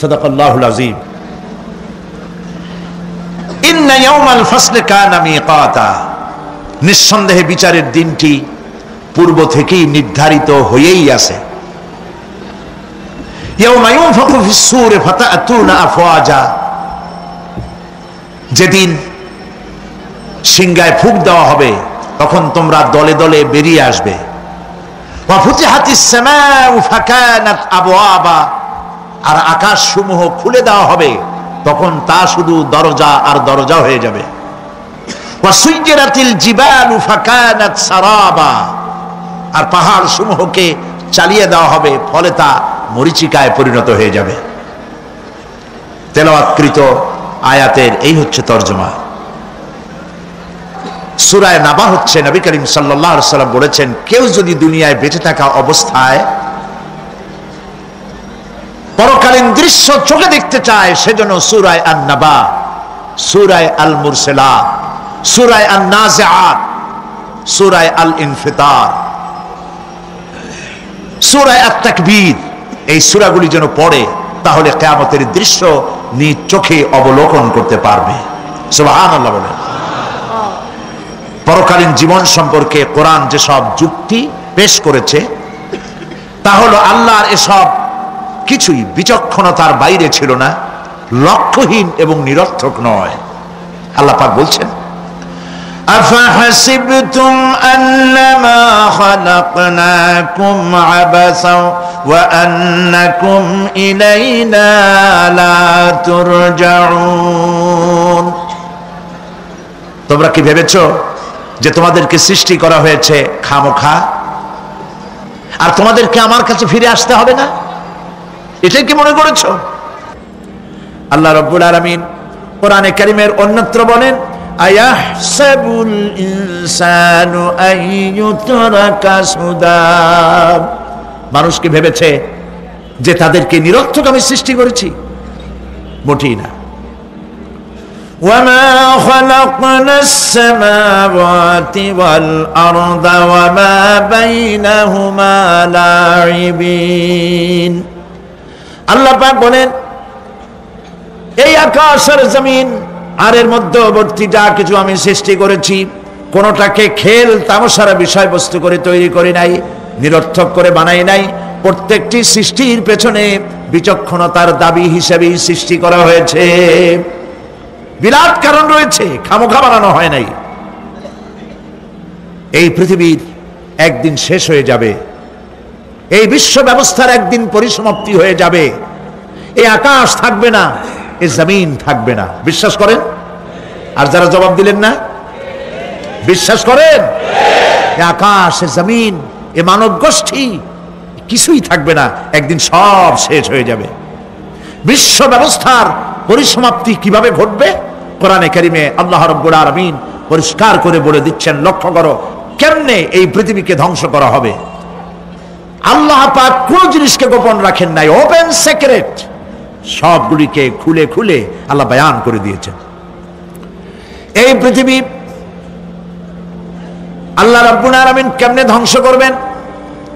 সাদাকাল্লাহুল আযীম। ইন্না ইয়াওমাল ফাসলি কানা মিকাতা, নিঃসন্দেহে বিচারের দিনটি পূর্ব থেকেই নির্ধারিত হয়েই আছে। ইয়াওমা ইউনফাখু ফিস-সূরি ফাতা'তুনা আফওয়াজা, যেদিন সিংহায় ফুঁক দেওয়া হবে তখন তোমরা দলে দলে বেরিয়ে আসবে। ওয়া ফুতিহাতিস সামাউ ফাকানাত আবওয়াবা, আর আকাশ সমূহ খুলে দেওয়া হবে তখন তা শুধু দরজা আর দরজা হয়ে যাবে। ওয়া সুইজিরাতিল জিবালু ফাকানাত সারাবা, আর পাহাড় সমূহকে চালিয়ে দেওয়া হবে ফলে তা মরীচিকায় পরিণত হয়ে যাবে। তেলাওয়াতকৃত আয়াতের এই হচ্ছে তরজমা। সূরা নাবা হচ্ছে, নবী করিম সাল্লাল্লাহু আলাইহি ওয়াসাল্লাম বলেছেন, কেউ যদি দুনিয়ায় বেঁচে থাকা অবস্থায় পরকালীন দৃশ্য চোখে দেখতে চায় সেজন্য সূরা আন-নাবা, সূরা আল-মুরসালাত, সূরা আন-নাজিআত, সূরা আল-ইনফিতার, সূরা আত-তাকবীর, এই সূরাগুলি যেন পড়ে, তাহলে কিয়ামতের দৃশ্য নিজ চোখে অবলোকন করতে পারবে। সুবহানাল্লাহ বলেন। পরকালীন জীবন সম্পর্কে কোরআন যেসব যুক্তি পেশ করেছে তা হলো আল্লাহর এসব কিছুই বিচক্ষণতার বাইরে ছিল না, লক্ষ্যহীন এবং নিরর্থক নয়। আল্লাহ পাক বলছেন, আফাহাসিবতুম আন্নামা খালাকনাকুম আবাসা ওয়া আন্নাকুম ইলাইনা লা তুরজাউন, তোমরা কি ভেবেছো যে তোমাদেরকে সৃষ্টি করা হয়েছে খামোখা আর তোমাদেরকে আমার কাছে ফিরে আসতে হবে না? এটাই কি মনে করেছো? আল্লাহ রাব্বুল আলামিন কোরআনে কারীমের অন্যত্র বলেন, আয়াহসাবুল ইনসানু আইয়ুতরাকা সুদা, মানুষ কি ভেবেছে যে তাদেরকে নিরর্থক আমি সৃষ্টি করেছি? মোটেই না। وما خلقنا السماوات والأرض وما بينهما لاعبين, আল্লাহ পাক বলেন, এই আকাশ আর জমিন আর এর মধ্যবর্তী যা কিছু আমি সৃষ্টি করেছি কোনোটাকে খেল তামাশার বিষয়বস্তু করে তৈরি করি নাই, নিরর্থক করে বানাই নাই। প্রত্যেকটি সৃষ্টির পেছনে বিচক্ষণতার দাবি হিসেবেই সৃষ্টি করা হয়েছে, বিরাট কারণ রয়েছে, খামোখা বানানো হয় নাই। এই পৃথিবীর একদিন শেষ হয়ে যাবে, এই বিশ্ব ব্যবস্থার একদিন পরিসমাপ্তি হয়ে যাবে, এই আকাশ থাকবে না, এই জমিন থাকবে না। বিশ্বাস করেন? আর যারা জবাব দিলেন না, বিশ্বাস করেন? এই আকাশ, এই জমিন, এই মানব গোষ্ঠী কিছুই থাকবে না, একদিন সব শেষ হয়ে যাবে। বিশ্ব ব্যবস্থার পরিসমাপ্তি কিভাবে ঘটবে? কোরআনে কারীমে আল্লাহ রাব্বুল আলামিন পরিষ্কার করে বলে দিচ্ছেন। লক্ষ্য করো কেমনে এই পৃথিবীকে ধ্বংস করা হবে। আল্লাহ পাক কোন জিনিসকে গোপন রাখেন নাই, ওপেন সিক্রেট, সবগুলিকে খুলে খুলে আল্লাহ বয়ান করে দিয়েছেন। এই পৃথিবী আল্লাহ রাব্বুল আলামিন কেমনে ধ্বংস করবেন,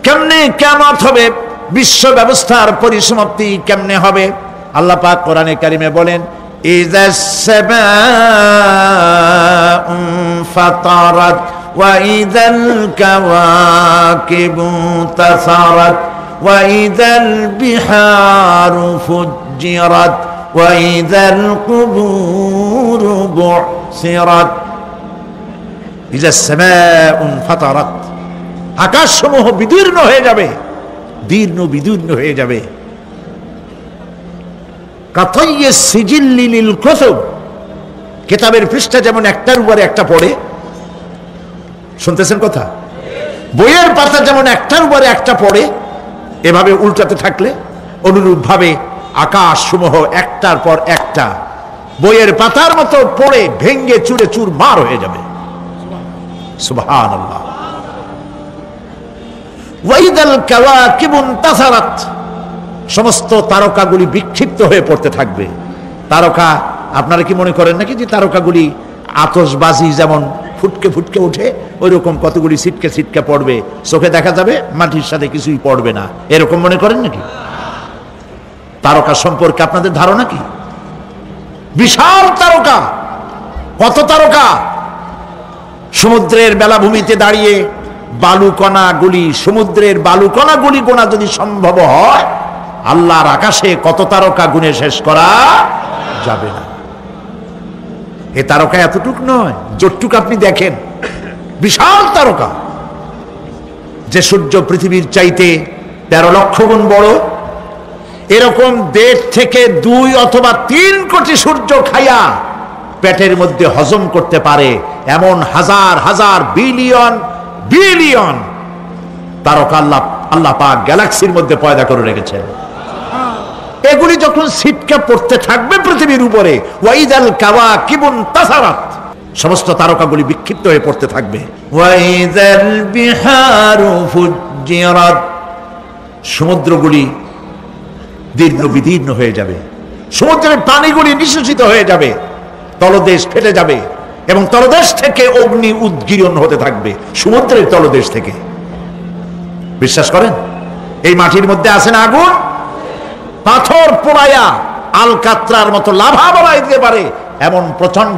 কেমনে কিয়ামত হবে, বিশ্ব ব্যবস্থার পরিসমাপ্তি কেমনে হবে, আল্লাহ পাক কোরআনে কারীমে বলেন, ইযাস সামাউ ফাতারাত ওয়া ইযাল কাওয়াকিবু তাসারাত ওয়া ইযাল বিহারু ফুজ্জিরাত ওয়া ইযাল কুবুরু বুসিরাত। ইযাস সামাউ ফাতারাত, আকাশসমূহ বিদীর্ণ হয়ে যাবে, দীর্ণ বিদীর্ণ হয়ে যাবে। কাতাইয়িস সিজিল্লি লিল কুতুব, কিতাবের পৃষ্ঠা যেমন একটার উপরে একটা পড়ে, শুনতেছেন কথা? বইয়ের পাতা যেমন একটার উপরে একটা পড়ে, এভাবে উল্টাতে থাকলে অনুরূপভাবে আকাশ সমূহ একটার পর একটা বইয়ের পাতার মতো পড়ে ভেঙ্গে চুরে চুরমার হয়ে যাবে। সুবহানাল্লাহ। ওয়াইদাল কাওয়াকিবু ইনতাসারাত, সমস্ত তারকাগুলি বিক্ষিপ্ত হয়ে পড়তে থাকবে। তারকা, আপনারা কি মনে করেন নাকি যে তারকাগুলি আতশবাজি যেমন ফুটকে ফুটকে ওঠে, ওই রকম কতগুলি ছিটকে ছিটকে পড়বে, চোখে দেখা যাবে, মাটির সাথে কিছুই পড়বে না, এরকম মনে করেন নাকি? তারকা সম্পর্কে আপনাদের ধারণা কি? বিশাল তারকা। কত তারকা! সমুদ্রের বেলাভূমিতে দাঁড়িয়ে বালুকণাগুলি, সমুদ্রের বালুকণাগুলি গোনা যদি সম্ভব হয়, আল্লাহর আকাশে কত তারকা গুণে শেষ করা যাবে না। এ তারকা এতটুক নয়, যতটুক আপনি দেখেন বিশাল তারকা। যে সূর্য পৃথিবীর চাইতে 13 লক্ষ গুণ বড়, এরকম 1.5 থেকে 2 অথবা 3 কোটি সূর্য খাইয়া পেটের মধ্যে হজম করতে পারে এমন হাজার হাজার বিলিয়ন বিলিয়ন তারকা আল্লাহ পাক গ্যালাক্সির মধ্যে পয়দা করে রেখেছেন। এগুলি যখন ছিটকে পড়তে থাকবে পৃথিবীর উপরে, ওয়াইদাল কাওয়াকিবুন তাসারাত, সমস্ত তারকাগুলি বিক্ষিপ্ত হয়ে পড়তে থাকবে। ওয়াইদাল বিহারু ফুজ্জিরাত, সমুদ্রগুলি দীর্ঘ বিদীর্ণ হয়ে যাবে, সমুদ্রের পানিগুলি নিঃশেষিত হয়ে যাবে, তলদেশ ফেটে যাবে এবং তলদেশ থেকে অগ্নি উদ্গীরণ হতে থাকবে, সমুদ্রের তলদেশ থেকে। বিশ্বাস করেন? এই মাটির মধ্যে আছে না আগুন? পাথর পোড়াইয়া আলকাত্রার মতো লাভা বলাই দিতে পারে এমন প্রচন্ড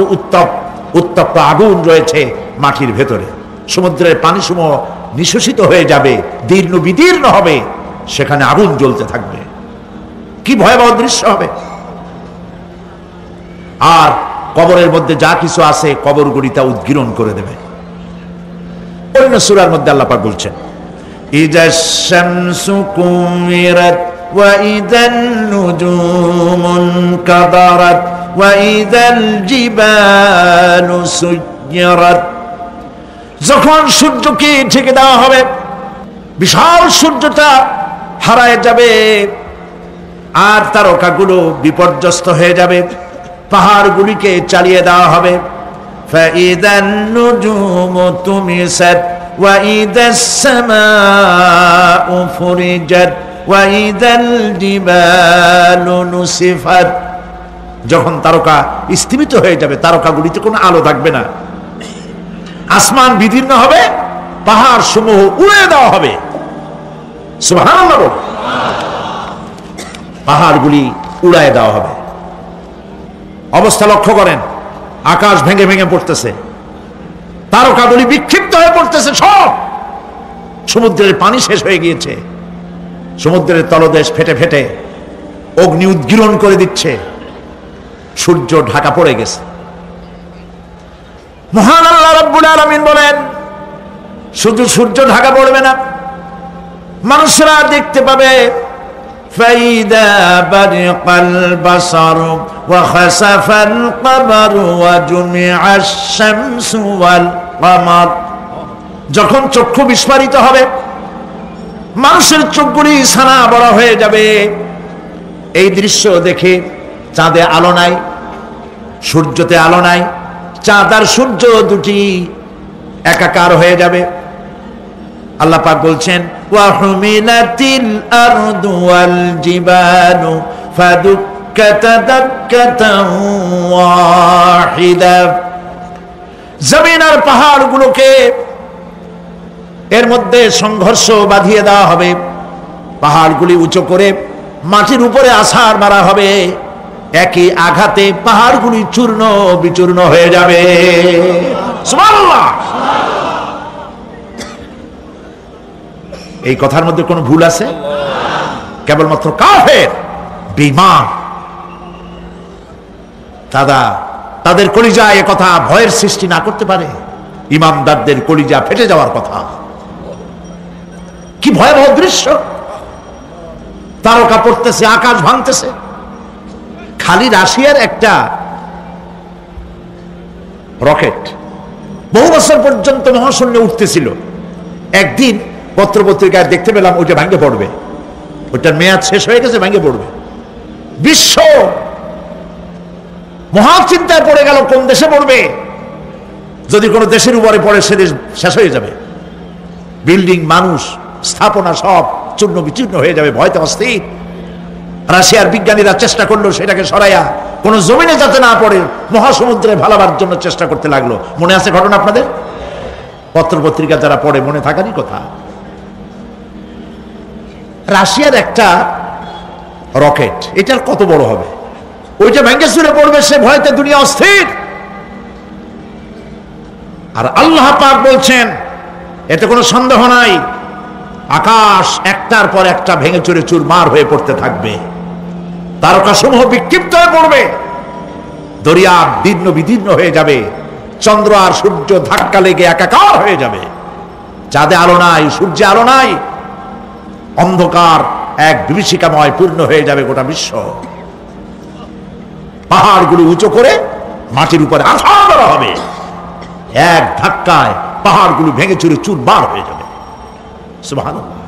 উত্তপ্ত আগুন রয়েছে মাটির ভেতরে। সমুদ্রের পানিসমূহ নিঃশেষিত হয়ে যাবে, দীর্ণ বিদীর্ণ হবে, সেখানে আগুন জ্বলতে থাকবে। কি ভয়াবহ দৃশ্য হবে! আর কবরের মধ্যে যা কিছু আছে কবরগুলি তা উদ্গীরণ করে দেবে। অন্য সূরার মধ্যে আল্লাহ পাক বলছেন, ইযাশ শামসু কুমিরাত ওয়া ইযান নুজুমুন কাদারাত ওয়া ইযাল জিবালু সুয়্যিরাত, যখন সূর্যকে ঢেকে দেওয়া হবে, বিশাল সূর্যটা হারায় যাবে আর তারকাগুলো বিপর্যস্ত হয়ে যাবে, পাহাড়গুলিকে চালিয়ে দেওয়া হবে। ফাইদান নুজুমু তুমিসাত ওয়া ইদাস সামাউ ফুরিজাত ওয়া ইদাল জিবালু নুসিফাত, যখন তারকা স্থিমিত হয়ে যাবে, তারকাগুলিতে কোনো আলো থাকবে না, আসমান বিদীর্ণ হবে, পাহাড় সমূহ উড়ে দেওয়া হবে। সুবহানাল্লাহ। পাহাড়গুলি উড়ায় দেওয়া হবে। অবস্থা লক্ষ্য করেন, আকাশ ভেঙে ভেঙে পড়তেছে, তারকাগুলি বিক্ষিপ্ত হয়ে পড়তেছে, সব সমুদ্রের পানি শেষ হয়ে গিয়েছে, সমুদ্রের তলদেশ ফেটে ফেটে অগ্নি উদ্গীরণ করে দিচ্ছে, সূর্য ঢাকা পড়ে গেছে। মহান আল্লাহ রাব্বুল আলামিন বলেন, শুধু সূর্য ঢাকা পড়বে না, মানুষরা দেখতে পাবে فإذا برق البصر وخسف القمر وجمع الشمس والقمر, যখন চক্ষু বিস্ফারিত হবে, মানুষের চোখগুলি ছানা বড় হয়ে যাবে, এই দৃশ্য দেখে চাঁদে আলো নাই, সূর্যতে আলো নাই, চাঁদ আর সূর্য দুটি একাকার হয়ে যাবে। আল্লাহ পাক বলছেন, ওয়া হুমিলাতিল আরদু ওয়াল জিবালু ফাদুক্কাতা দাক্কাতান ওয়াহিদা, জমিন আর পাহাড়গুলোকে এর মধ্যে সংঘর্ষ বাঁধিয়ে দেওয়া হবে, পাহাড়গুলি উঁচু করে মাটির উপরে আছাড় মারা হবে, একই আঘাতে পাহাড়গুলি চূর্ণ বিচূর্ণ হয়ে যাবে। সুবহানাল্লাহ। এই কথার মধ্যে কোনো ভুল আছে? কেবলমাত্র কাফের, বেঈমান, তাদের কলিজায় এ কথা ভয়ের সৃষ্টি না করতে পারে। ইমানদারদের কলিজা ফেটে যাওয়ার কথা। কি ভয়াবহ দৃশ্য! তারকা পড়তেছে, আকাশ ভাঙতেছে। খালি রাশিয়ার একটা রকেট বহু বছর পর্যন্ত মহাশূন্যে উঠতেছিল, একদিন পত্রপত্রিকায় দেখতে পেলাম ওইটা ভাঙে পড়বে, ওইটার মেয়াদ শেষ হয়ে গেছে, ভাঙে পড়বে। বিশ্ব মহাচিন্তায় পড়ে গেল, কোন দেশে পড়বে? যদি কোনো দেশের উপরে পড়ে সে দেশ শেষ হয়ে যাবে, বিল্ডিং, মানুষ, স্থাপনা সব চূর্ণ বিচূর্ণ হয়ে যাবে, ভয়তে অস্থির। রাশিয়ার বিজ্ঞানীরা চেষ্টা করলো সেটাকে সরাইয়া কোনো জমিনে যাতে না পড়ে মহাসমুদ্রে ভালাবার জন্য চেষ্টা করতে লাগলো। মনে আছে ঘটনা আপনাদের? পত্রপত্রিকা যারা পড়ে মনে থাকারই কথা। রাশিয়ার একটা রকেট, এটার কত বড় হবে? ওইটা ভেঙে চুরে পড়বে, সে ভয়তে দুনিয়া অস্থির। আর আল্লাহ পাক বলছেন, এতে কোনো সন্দেহ নাই, আকাশ একটার পর একটা ভেঙে চুরে চুরমার হয়ে পড়তে থাকবে, তারকাসমূহ বিক্ষিপ্ত হয়ে পড়বে, দরিয়া দীর্ণ বিদীর্ণ হয়ে যাবে, চন্দ্র আর সূর্য ধাক্কা লেগে একাকার হয়ে যাবে, চাঁদে আলো নাই, সূর্যে আলো নাই, অন্ধকার এক বিভীষিকাময় পূর্ণ হয়ে যাবে গোটা বিশ্ব। পাহাড়গুলো উঁচু করে মাটির উপরে আছাড় করা হবে, এক ধাক্কায় পাহাড়গুলো ভেঙে চুরে চুরমার হয়ে যাবে। সুবহানাল্লাহ।